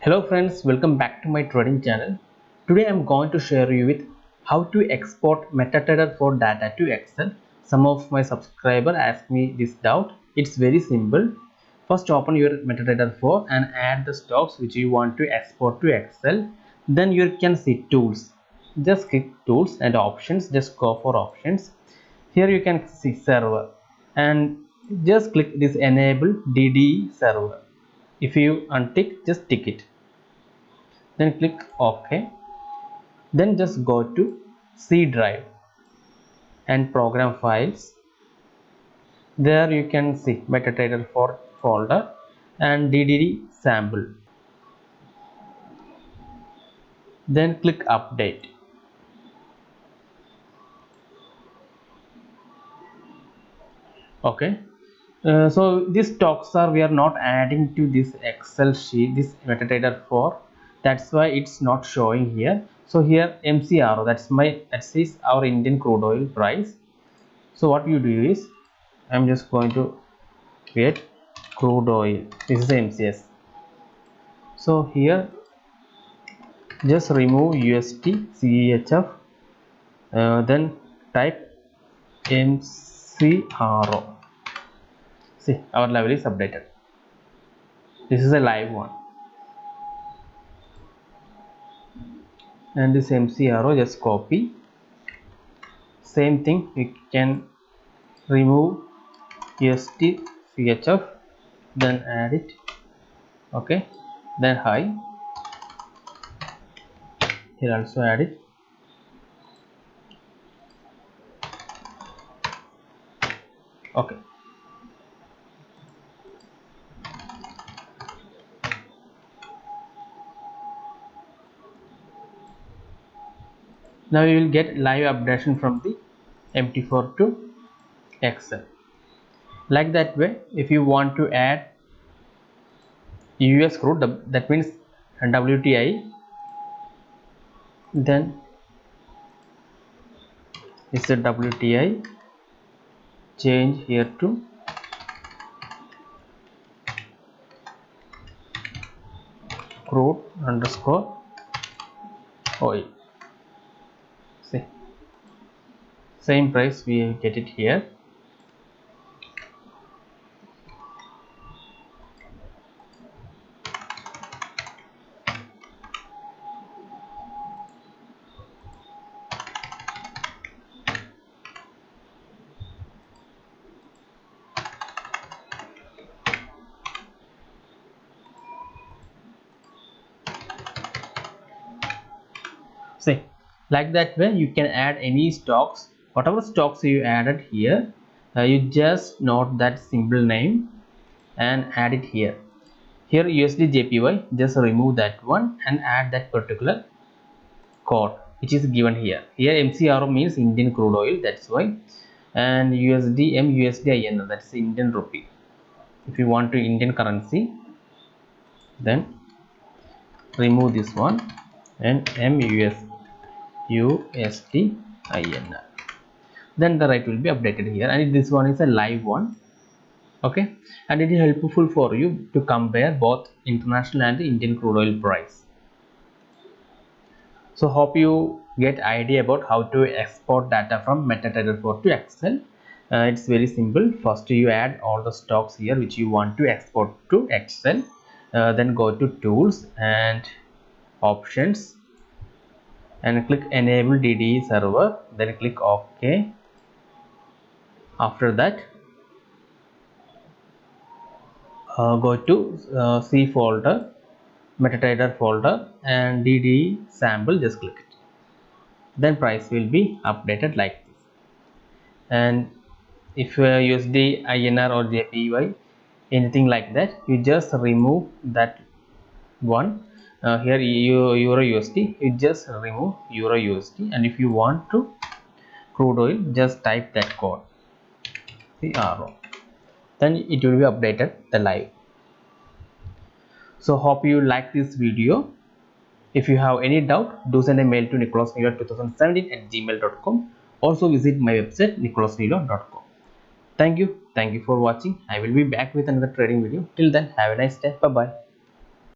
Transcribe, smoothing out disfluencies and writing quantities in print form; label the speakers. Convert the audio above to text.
Speaker 1: Hello friends, welcome back to my trading channel. Today I'm going to share you with how to export MetaTrader 4 data to Excel. Some of my subscribers asked me this doubt. It's very simple. First open your MetaTrader 4 and add the stocks which you want to export to Excel. Then you can see tools. Just click tools and options. Just go for options. Here you can see server and just click this enable DDE server. If you untick, just tick it, then click OK. Then just go to C drive and program files. There you can see MetaTrader 4 folder and DDD sample. Then click update. Okay. So these stocks we are not adding to this Excel sheet, this MetaTrader 4. That's why it's not showing here. So here MCRO, that is our Indian crude oil price. So what you do is, I'm just going to create crude oil. This is the MCS. So here just remove USD CHF, then type MCRO. See, our level is updated. This is a live one, and this MCRO just copy. Same thing, we can remove USD CHF, then add it. Okay, then high. Here also add it. Okay. Now you will get live updation from the MT4 to Excel. Like that way, if you want to add US crude, that means WTI, then is the WTI, change here to crude underscore oil. See, same price we get it here. See, like that way you can add any stocks, whatever stocks you added here. You just note that symbol name and add it here. Here USD JPY, just remove that one and add that particular code which is given here. Here MCRO means Indian crude oil, that's why, and USD MUSD INR, that's Indian rupee. If you want to Indian currency, then remove this one and MUSD INR. Then the right will be updated here, and this one is a live one. Okay, and it is helpful for you to compare both international and Indian crude oil price. So hope you get idea about how to export data from MetaTrader 4 to Excel. It's very simple. First you add all the stocks here which you want to export to Excel. Then go to tools and options and click enable DDE server, then click OK. After that go to C folder, MetaTrader folder, and DDE sample, just click it. Then price will be updated like this. And if USD INR or JPY, anything like that, you just remove that one. Here Euro USD, you just remove Euro USD, and if you want to crude oil, just type that code, CRO, then it will be updated the live. So hope you like this video. If you have any doubt, do send a mail to nicholasnilo2017@gmail.com. Also visit my website nicholasnilo.com. Thank you for watching. I will be back with another trading video. Till then, have a nice day. Bye bye.